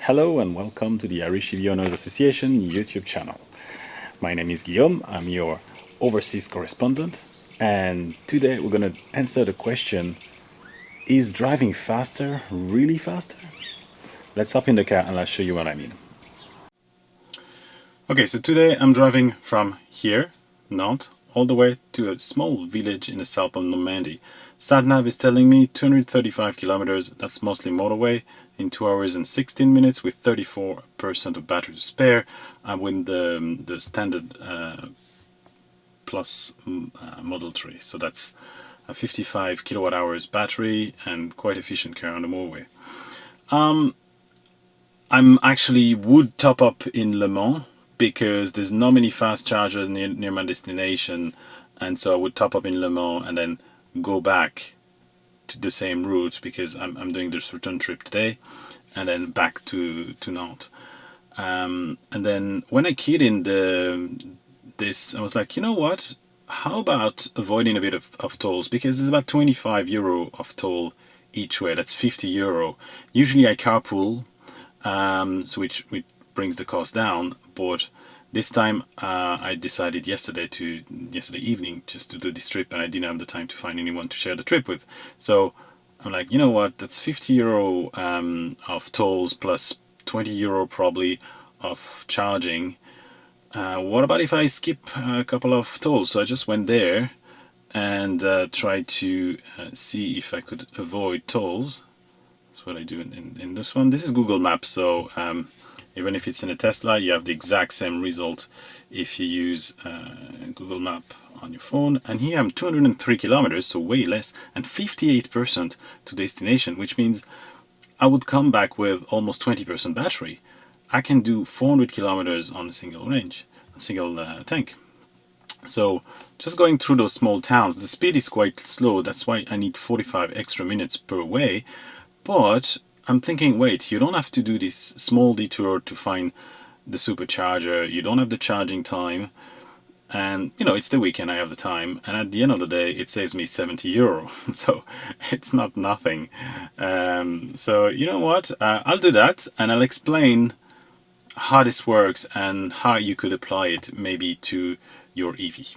Hello and welcome to the Irish EV Owners Association YouTube channel. My name is Guillaume, I'm your overseas correspondent, and today we're going to answer the question, is driving faster really faster? Let's hop in the car and I'll show you what I mean. Okay, so today I'm driving from here, Nantes, all the way to a small village in the south of Normandy. SatNav is telling me 235 kilometers, that's mostly motorway, in 2 hours and 16 minutes with 34% of battery to spare. I'm with the standard plus Model 3, so that's a 55 kilowatt hours battery and quite efficient car on the motorway. I'm actually would top up in Le Mans because there's not many fast chargers near my destination, and so I would top up in Le Mans and then go back to the same route because I'm doing this return trip today, and then back to Nantes. And then when I keyed in this, I was like, you know what? How about avoiding a bit of tolls, because there's about 25 euro of toll each way. That's 50 euro. Usually I carpool, so which brings the cost down, but this time I decided yesterday evening just to do this trip, and I didn't have the time to find anyone to share the trip with. So I'm like, you know what, that's 50 euro of tolls plus 20 euro probably of charging. What about if I skip a couple of tolls? So I just went there and tried to see if I could avoid tolls. That's what I do in this one. This is Google Maps, so even if it's in a Tesla, you have the exact same result if you use Google Map on your phone. And here I'm 203 kilometers, so way less, and 58% to destination, which means I would come back with almost 20% battery. I can do 400 kilometers on a single range, a single tank. So just going through those small towns, the speed is quite slow. That's why I need 45 extra minutes per way. But I'm thinking, wait, you don't have to do this small detour to find the supercharger. You don't have the charging time. And, you know, it's the weekend, I have the time. And at the end of the day, it saves me 70 euro. So it's not nothing. So you know what? I'll do that, and I'll explain how this works and how you could apply it maybe to your EV.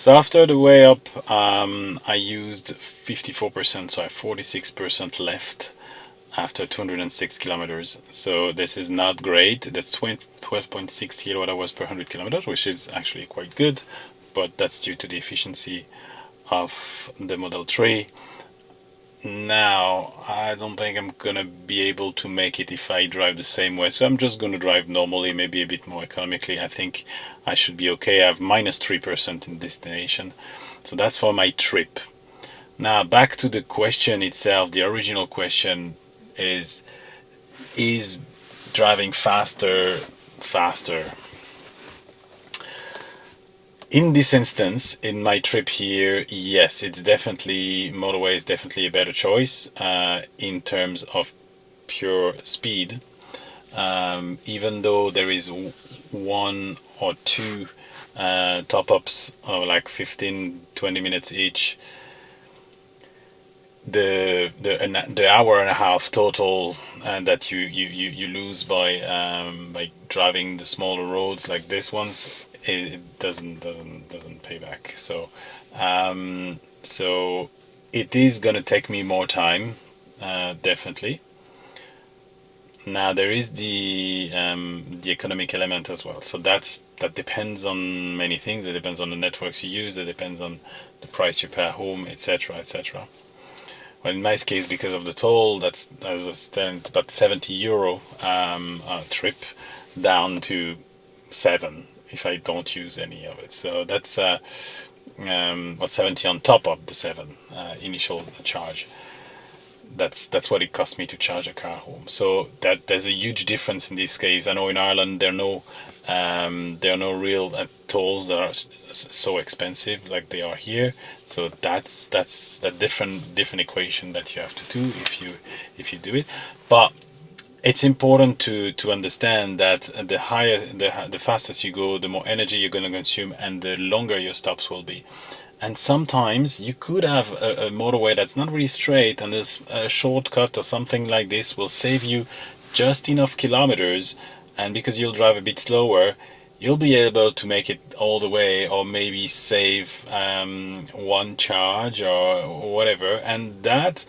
So after the way up, I used 54%, so I have 46% left after 206 kilometers. So this is not great. That's 12.6 kilowatt hours per 100 kilometers, which is actually quite good, but that's due to the efficiency of the Model 3. Now, I don't think I'm gonna be able to make it if I drive the same way, so I'm just gonna drive normally, maybe a bit more economically. I think I should be okay. I have minus 3% in destination, so that's for my trip. Now, back to the question itself. The original question is driving faster? In this instance, in my trip here, yes, it's definitely, motorway is definitely a better choice in terms of pure speed. Even though there is one or two top-ups of like 15-20 minutes each, the hour and a half total that you lose by driving the smaller roads like this ones, it doesn't pay back. So so it is gonna take me more time, definitely. Now there is the economic element as well. So that depends on many things. It depends on the networks you use. It depends on the price you pay at home, etc., etc. Well, in my case, because of the toll, that's, as I said, about 70 euro trip, down to 7 if I don't use any of it. So that's 70 on top of the 7 initial charge. that's what it cost me to charge a car home. So that there's a huge difference in this case. I know in Ireland there are no real tolls that are so expensive like they are here. So that's a different equation that you have to do if you do it. But it's important to understand that the fastest you go, the more energy you're going to consume, and the longer your stops will be. And sometimes you could have a motorway that's not really straight, and this shortcut or something like this will save you just enough kilometers, and because you'll drive a bit slower, you'll be able to make it all the way, or maybe save one charge or whatever. And that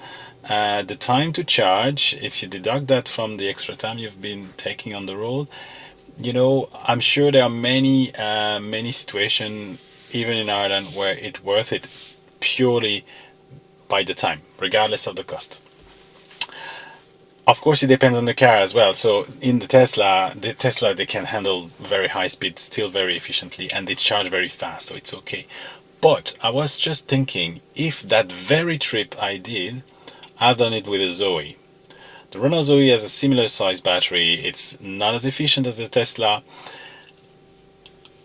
the time to charge, if you deduct that from the extra time you've been taking on the road, I'm sure there are many situations even in Ireland where it's worth it purely by the time, regardless of the cost. Of course, it depends on the car as well. So in the Tesla they can handle very high speed still very efficiently, and they charge very fast, so it's okay. But I was just thinking, if that very trip I did, I've done it with a Zoe. The Renault Zoe has a similar size battery. It's not as efficient as the Tesla.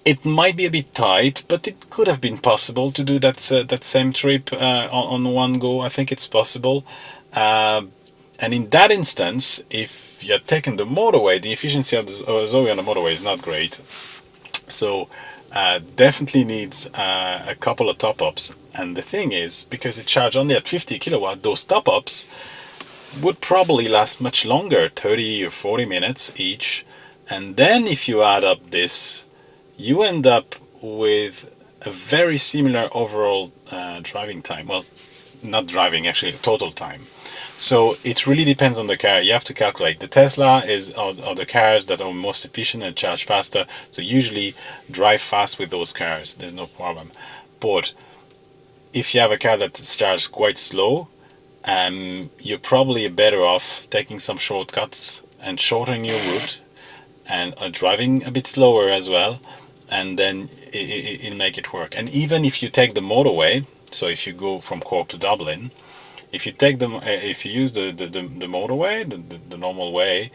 It might be a bit tight, but it could have been possible to do that same trip on one go. I think it's possible. And in that instance, if you're taking the motorway, the efficiency of the Zoe on the motorway is not great. So definitely needs a couple of top-ups. And the thing is, because it charged only at 50 kilowatt, those top-ups would probably last much longer, 30 or 40 minutes each. And then if you add up this, you end up with a very similar overall driving time. Well, not driving, actually, total time. So it really depends on the car. You have to calculate. The Tesla are the cars that are most efficient and charge faster. So usually drive fast with those cars. There's no problem. But if you have a car that's charged quite slow, you're probably better off taking some shortcuts and shortening your route and driving a bit slower as well. And then it'll make it work. And even if you take the motorway, so if you go from Cork to Dublin, if you use the motorway, the normal way,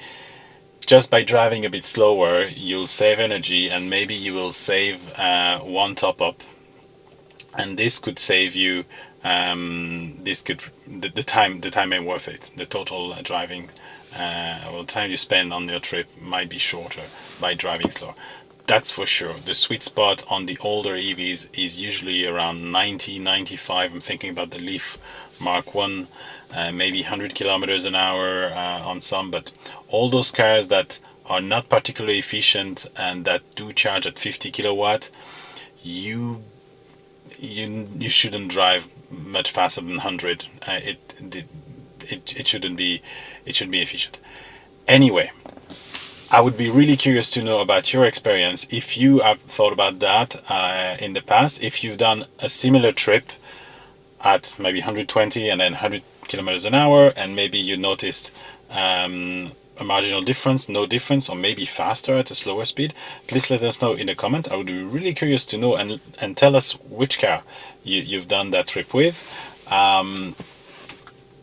just by driving a bit slower, you'll save energy, and maybe you will save one top up, and this could save you. The time ain't worth it. The total driving, the time you spend on your trip might be shorter by driving slower. That's for sure. The sweet spot on the older EVs is usually around 90, 95. I'm thinking about the Leaf Mark 1, maybe 100 kilometers an hour on some, but all those cars that are not particularly efficient and that do charge at 50 kilowatt, you shouldn't drive much faster than 100. It shouldn't be efficient. Anyway, I would be really curious to know about your experience, if you have thought about that in the past, if you've done a similar trip at maybe 120 and then 100 kilometers an hour, and maybe you noticed a marginal difference, no difference, or maybe faster at a slower speed. Please let us know in the comment. I would be really curious to know, and tell us which car you've done that trip with.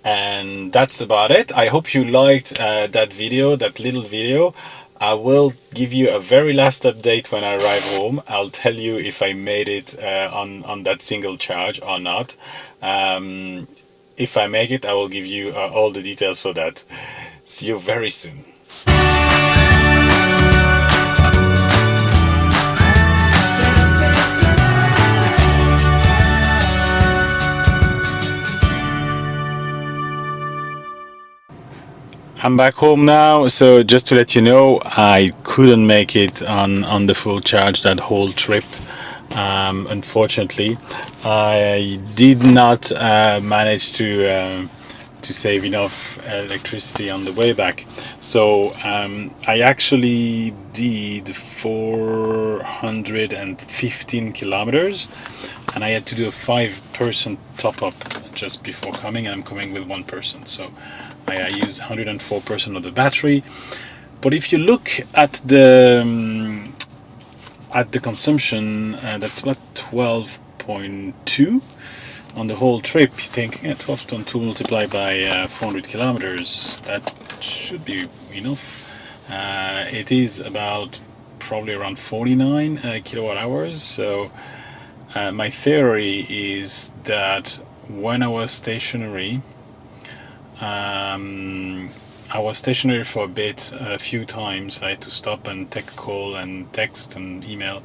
And that's about it. I hope you liked that little video. I will give you a very last update when I arrive home. I'll tell you if I made it on that single charge or not. If I make it, I will give you all the details for that. See you very soon. I'm back home now, so just to let you know, I couldn't make it on the full charge that whole trip. Unfortunately, I did not manage to save enough electricity on the way back. So I actually did 415 kilometers, and I had to do a 5-person top up just before coming, and I'm coming with 1 person. So I use 104% of the battery. But if you look at the consumption, that's about 12.2 on the whole trip, you think, yeah, 12.2 multiplied by 400 kilometers, that should be enough. It is about probably around 49 kilowatt hours. So my theory is that when I was stationary, I was stationary for a bit, a few times. I had to stop and take a call and text and email.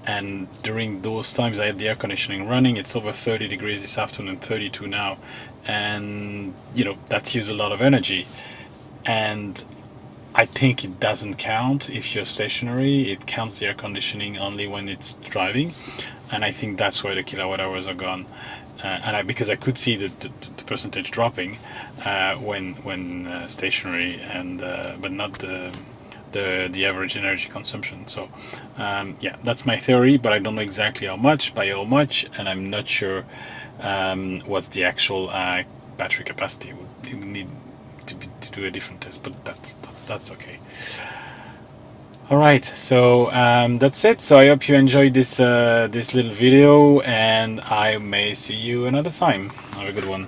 And during those times, I had the air conditioning running. It's over 30 degrees this afternoon, 32 now. And, that's used a lot of energy. And I think it doesn't count if you're stationary. It counts the air conditioning only when it's driving. And I think that's where the kilowatt hours are gone. Because I could see the percentage dropping when stationary, but not the average energy consumption. So that's my theory, but I don't know exactly by how much, and I'm not sure what's the actual battery capacity. We would need to do a different test, but that's okay. Alright, so that's it. So I hope you enjoyed this little video, and I may see you another time. Have a good one.